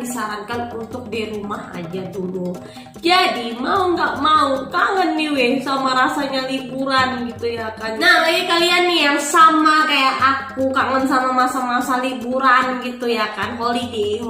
disarankan untuk di rumah aja dulu. Jadi mau nggak mau kangen nih weh sama rasanya liburan gitu ya kan. Nah bagi kalian nih yang sama kayak aku kangen sama masa-masa liburan gitu ya kan, holiday.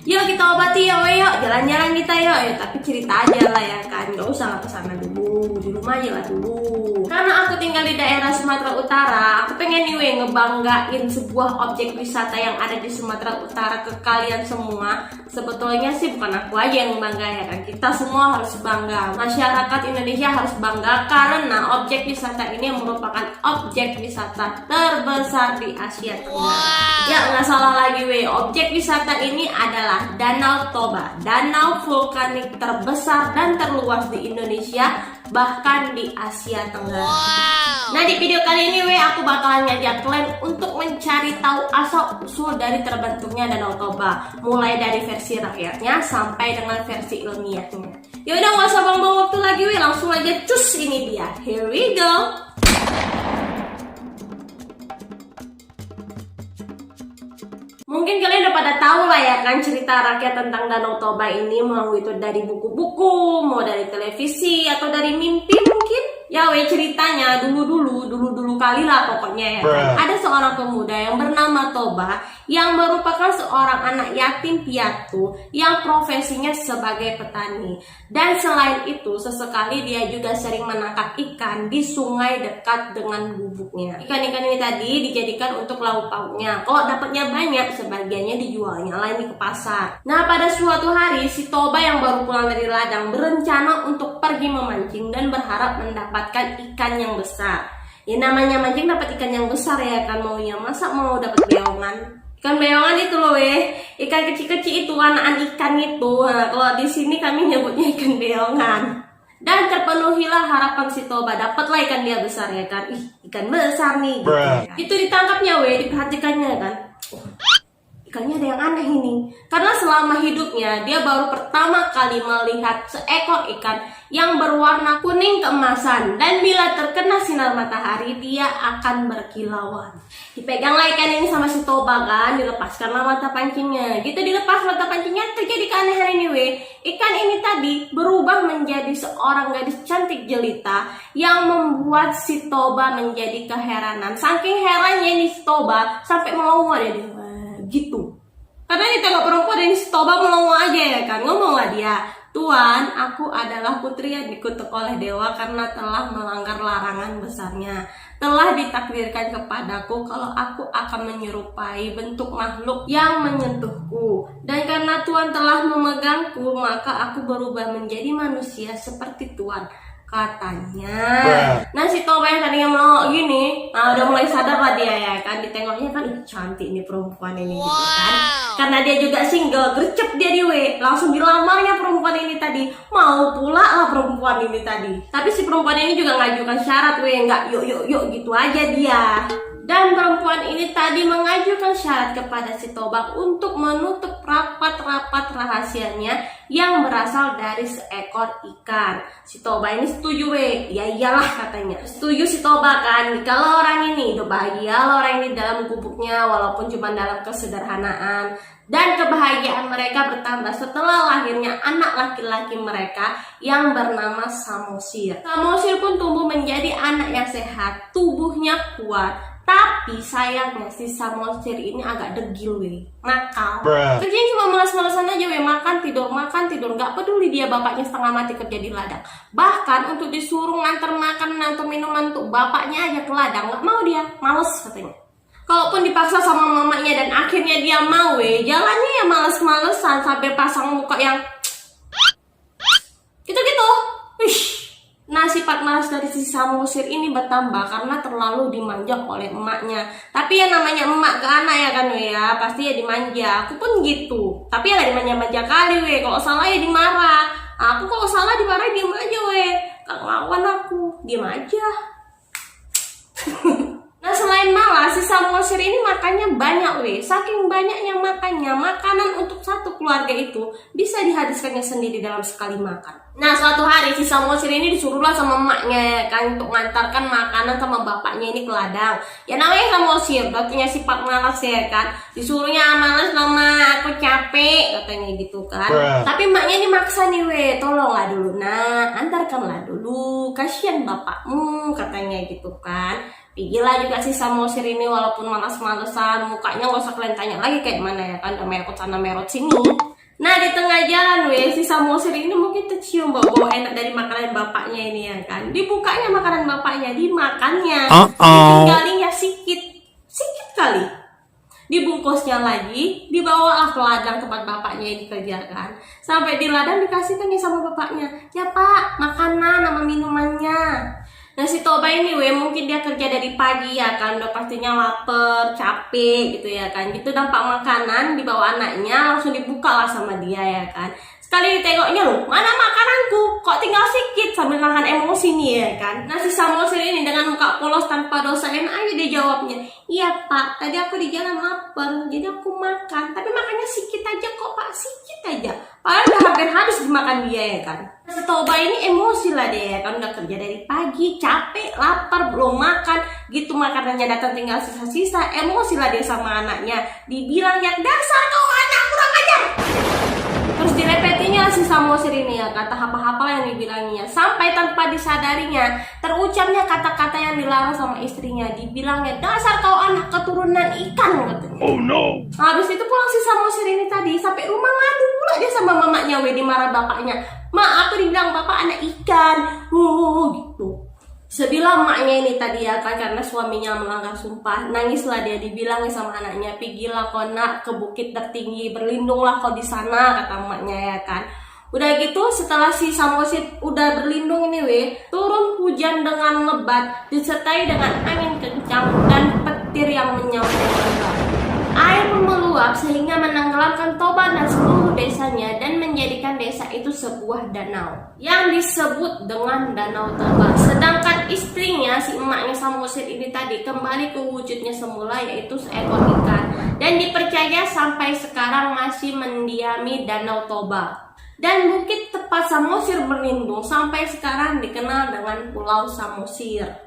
Yuk kita obati yuk, jalan-jalan kita yuk. Ya, tapi cerita aja lah ya kan, nggak usah kesana dulu, di rumah aja lah dulu. Karena aku tinggal di daerah Sumatera Utara, aku pengen nih weh ngebanggain sebuah objek wisata yang ada di Sumatera Utara ke kalian semua. Sebetulnya sih bukan aku aja yang bangga ya kan, kita semua harus bangga. Masyarakat Indonesia harus bangga karena objek wisata ini merupakan objek wisata terbesar di Asia Tenggara. Ya nggak salah lagi weh, objek wisata ini adalah Danau Toba, danau vulkanik terbesar dan terluas di Indonesia, bahkan di Asia Tenggara. Nah di video kali ini aku bakalan ngajak kalian untuk mencari tahu asal usul dari terbentuknya Danau Toba, mulai dari versi rakyatnya sampai dengan versi ilmiahnya. Yaudah nggak usah buang-buang waktu lagi langsung aja cus, ini dia, here we go. Mungkin kalian udah pada tahu lah ya kan cerita rakyat tentang Danau Toba ini, mau itu dari buku-buku, mau dari televisi, atau dari mimpi mungkin. Ya ceritanya dulu kali lah pokoknya ya kan. Ada seorang pemuda yang bernama Toba yang merupakan seorang anak yatim piatu yang profesinya sebagai petani. Dan selain itu sesekali dia juga sering menangkap ikan di sungai dekat dengan gubuknya. Ikan-ikan ini tadi dijadikan untuk lauk pauknya. Kalau dapatnya banyak, sebagiannya dijualnya lagi ke pasar. Nah pada suatu hari si Toba yang baru pulang dari ladang berencana untuk pergi memancing dan berharap mendapatkan ikan yang besar. Ya namanya mancing dapat ikan yang besar ya kan, maunya masa mau dapat beongan. Ikan beongan itu loh ikan kecil-kecil itu, anakan ikan itu. Nah, kalau di sini kami nyebutnya ikan beongan. Dan terpenuhilah harapan si Toba, dapatlah ikan dia besar ya kan. Ikan besar nih gitu ya. Itu ditangkapnya diperhatikannya kan. Ikannya ada yang aneh ini, karena selama hidupnya dia baru pertama kali melihat seekor ikan yang berwarna kuning keemasan, dan bila terkena sinar matahari dia akan berkilauan. Dipeganglah ikan ini sama si Toba kan, dilepaskanlah mata pancingnya. Gitu dilepas mata pancingnya, terjadi keanehan ini Ikan ini tadi berubah menjadi seorang gadis cantik jelita yang membuat si Toba menjadi keheranan. Saking herannya ini si Toba sampai melongo dia gitu. Karena ini tengok perempuan ini si Toba melongo aja ya kan. Ngomonglah dia, "Tuan, aku adalah putri yang dikutuk oleh dewa karena telah melanggar larangan besarnya. Telah ditakdirkan kepadaku kalau aku akan menyerupai bentuk makhluk yang menyentuhku. Dan karena Tuan telah memegangku, maka aku berubah menjadi manusia seperti Tuan," katanya. Nah si Toba yang tadinya melongo gini, udah mulai sadar lah dia ya kan. Ditengoknya kan cantik nih perempuan ini gitu kan. Karena dia juga single, gercep dia langsung dilamarnya perempuan ini tadi. Mau pula lah perempuan ini tadi. Tapi si perempuan ini juga ngajukan syarat nggak yuk gitu aja dia. Dan perempuan ini tadi mengajukan syarat kepada si Toba untuk menutup rapat-rapat rahasianya yang berasal dari seekor ikan. Si Toba ini setuju ya iyalah katanya. Setuju si Toba kan, kalau orang ini udah bahagia lah orang ini dalam gubuknya walaupun cuma dalam kesederhanaan. Dan kebahagiaan mereka bertambah setelah lahirnya anak laki-laki mereka yang bernama Samosir. Samosir pun tumbuh menjadi anak yang sehat, tubuhnya kuat. Tapi sayangnya si Samosir ini agak degil nakal. Kerjanya cuma malas-malasan aja makan tidur, gak peduli dia bapaknya setengah mati kerja di ladang. Bahkan untuk disuruh nganter makan atau minuman untuk bapaknya aja ke ladang gak mau dia, males katanya. Kalaupun dipaksa sama mamanya dan akhirnya dia mau jalannya ya males-malesan sampai pasang muka yang gitu-gitu. Nah sifat malas dari si Samosir ini bertambah karena terlalu dimanja oleh emaknya. Tapi ya namanya emak ke anak ya kan pasti ya dimanja. Aku pun gitu, tapi ya gak dimanja-manja kali kalau salah ya dimarah. Aku kalau salah dimarah diem aja gak ngelawan aku, diem aja. Nah selain malas, si Samosir Samosir ini makannya banyak weh. Saking banyaknya makannya, makanan untuk satu keluarga itu bisa dihabiskannya sendiri dalam sekali makan. Nah, suatu hari si Samosir ini disuruhlah sama emaknya ya kan untuk mengantarkan makanan sama bapaknya ini ke ladang. Ya namanya Samosir, udah punya sifat malas ya kan. Disuruhnya malas mama, aku capek katanya gitu kan. Tapi emaknya ini maksa nih weh, tolonglah dulu nak, antarkanlah dulu, kasihan bapakmu katanya gitu kan. Pigilah juga si Samosir ini walaupun malas-malesan, mukanya gak usah kalian tanya lagi kayak mana ya kan, merot sana merot sini. Nah di tengah jalan weh, si Samosir ini mungkin tercium bau enak dari makanan bapaknya ini ya kan. Dibukanya makanan bapaknya, dimakannya, ditinggalinya sikit kali. Dibungkusnya lagi, dibawalah ke ladang tempat bapaknya ini kerjakan. Sampai di ladang dikasihkannya sama bapaknya, ya pak, makanan sama minumannya. Nah si Toba ini weh, mungkin dia kerja dari pagi ya kan, udah pastinya lapar, capek gitu ya kan. Gitu dampak makanan dibawa anaknya, langsung dibuka lah sama dia ya kan. Sekali ditengoknya loh, mana makananku? Kok tinggal sedikit, sambil nahan emosi nih ya kan. Nah si Samosir ini dengan muka polos tanpa dosa enak aja dia jawabnya, iya pak, tadi aku di jalan lapar, jadi aku makan. Tapi makannya sedikit aja kok pak, sedikit aja. Padahal udah hampir habis dimakan dia ya kan. Si Toba ini emosi lah dia ya kan, udah kerja dari pagi, capek, lapar, belum makan. Gitu makanannya datang tinggal sisa-sisa, emosi lah dia sama anaknya. Dibilang yang dasar kau anak kurang ajar. Terus direpetinya si Samosir ini ya, kata hafal-hafal yang dibilangnya. Sampai tanpa disadarinya, terucapnya kata-kata yang dilarang sama istrinya. Dibilangnya, dasar kau anak keturunan ikan katanya. Oh no. Habis itu pulang si Samosir ini tadi, sampai rumah ngadu pula dia sama mamanya weh, dimarah bapaknya. Mak, aku dibilang bapak anak ikan. Gitu. Sebilang emaknya ini tadi ya kan, karena suaminya melanggar sumpah, nangislah dia, dibilangnya sama anaknya, pigilah kau nak ke bukit tertinggi, berlindunglah kau di sana, kata emaknya ya kan. Udah gitu setelah si Samosir udah berlindung ini weh, turun hujan dengan lebat disertai dengan angin kencang dan petir yang menyapu. Air meluap sehingga menenggelamkan Toba dan seluruh desanya dan menjadikan desa itu sebuah danau yang disebut dengan Danau Toba. Sedangkan istrinya, si emaknya Samosir ini tadi, kembali ke wujudnya semula, yaitu seekor ikan, dan dipercaya sampai sekarang masih mendiami Danau Toba. Dan bukit tempat Samosir berlindung sampai sekarang dikenal dengan Pulau Samosir.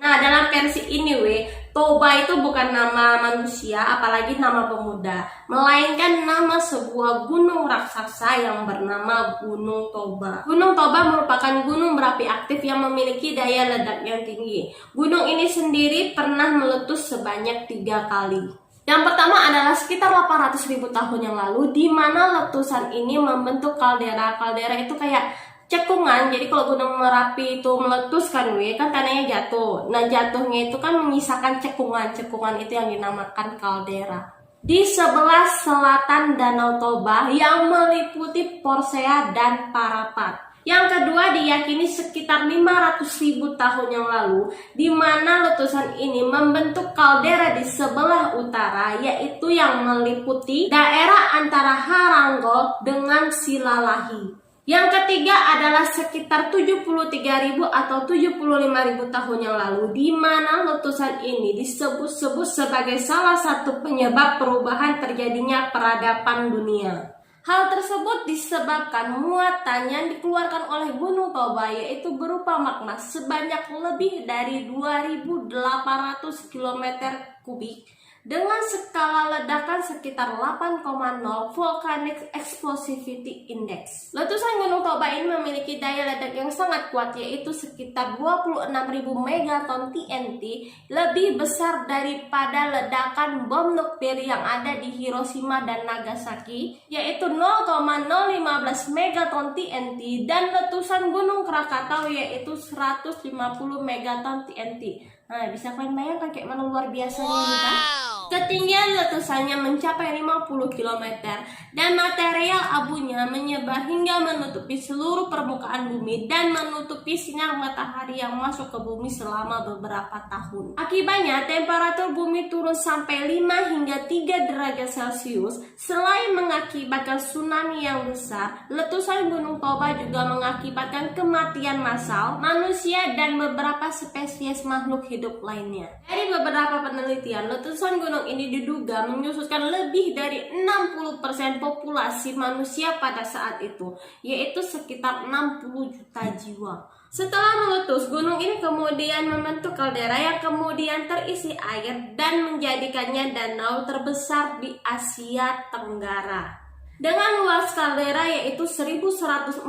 Nah dalam versi ini weh, Toba itu bukan nama manusia apalagi nama pemuda, melainkan nama sebuah gunung raksasa yang bernama Gunung Toba. Gunung Toba merupakan gunung berapi aktif yang memiliki daya ledak yang tinggi. Gunung ini sendiri pernah meletus sebanyak 3 kali. Yang pertama adalah sekitar 800.000 tahun yang lalu, di mana letusan ini membentuk kaldera. Kaldera itu kayak cekungan. Jadi kalau Gunung Merapi itu meletus kan weh, kan tanahnya jatuh. Nah jatuhnya itu kan menyisakan cekungan. Cekungan itu yang dinamakan kaldera. Di sebelah selatan Danau Toba yang meliputi Porsea dan Parapat. Yang kedua diyakini sekitar 500.000 tahun yang lalu, di mana letusan ini membentuk kaldera di sebelah utara, yaitu yang meliputi daerah antara Haranggol dengan Silalahi. Yang ketiga adalah sekitar 73.000 atau 75.000 tahun yang lalu, di mana letusan ini disebut-sebut sebagai salah satu penyebab perubahan terjadinya peradaban dunia. Hal tersebut disebabkan muatan yang dikeluarkan oleh Gunung Toba, yaitu berupa magma sebanyak lebih dari 2.800 km kubik dengan skala ledakan sekitar 8,0 Volcanic Explosivity Index. Letusan Gunung Toba ini memiliki daya ledak yang sangat kuat, yaitu sekitar 26.000 megaton TNT, lebih besar daripada ledakan bom nuklir yang ada di Hiroshima dan Nagasaki, yaitu 0,015 megaton TNT, dan letusan Gunung Krakatau yaitu 150 megaton TNT. Nah, bisa kalian bayangkan kayak mana luar biasanya ini kan? Ketinggian letusannya mencapai 50 km dan material abunya menyebar hingga menutupi seluruh permukaan bumi dan menutupi sinar matahari yang masuk ke bumi selama beberapa tahun. Akibatnya, temperatur bumi turun sampai 5 hingga 3 derajat Celcius. Selain mengakibatkan tsunami yang besar, letusan Gunung Toba juga mengakibatkan kematian massal manusia dan beberapa spesies makhluk hidup lainnya. Dari beberapa penelitian, letusan gunung ini diduga menyusutkan lebih dari 60% populasi manusia pada saat itu, yaitu sekitar 60 juta jiwa. Setelah meletus, gunung ini kemudian membentuk kaldera yang kemudian terisi air dan menjadikannya danau terbesar di Asia Tenggara. Dengan luas kaldera yaitu 1145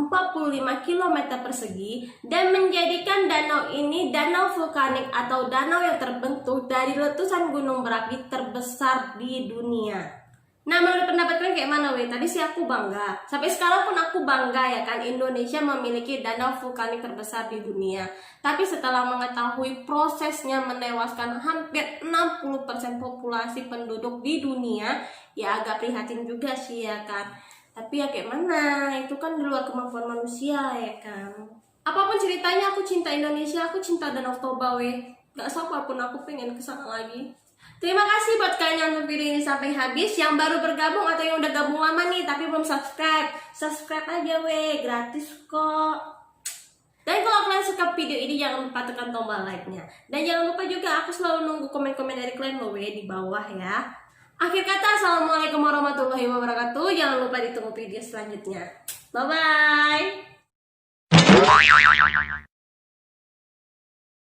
km persegi dan menjadikan danau ini danau vulkanik atau danau yang terbentuk dari letusan gunung berapi terbesar di dunia. Nah, menurut pendapat kalian kayak mana weh? Tadi sih aku bangga. Sampai sekarang pun aku bangga ya kan Indonesia memiliki danau vulkanik terbesar di dunia. Tapi setelah mengetahui prosesnya menewaskan hampir 60% populasi penduduk di dunia, ya agak prihatin juga sih ya kan. Tapi ya kayak mana? Itu kan di luar kemampuan manusia ya kan. Apapun ceritanya, aku cinta Indonesia, aku cinta Danau Toba weh. Gak sabar pun aku pengen kesana lagi. Terima kasih buat kalian yang nonton video ini sampai habis. Yang baru bergabung atau yang udah gabung lama nih tapi belum subscribe, subscribe aja weh, gratis kok. Dan kalau kalian suka video ini jangan lupa tekan tombol like-nya. Dan jangan lupa juga aku selalu nunggu komen-komen dari kalian loh weh di bawah ya. Akhir kata, assalamualaikum warahmatullahi wabarakatuh. Jangan lupa ditunggu video selanjutnya. Bye bye.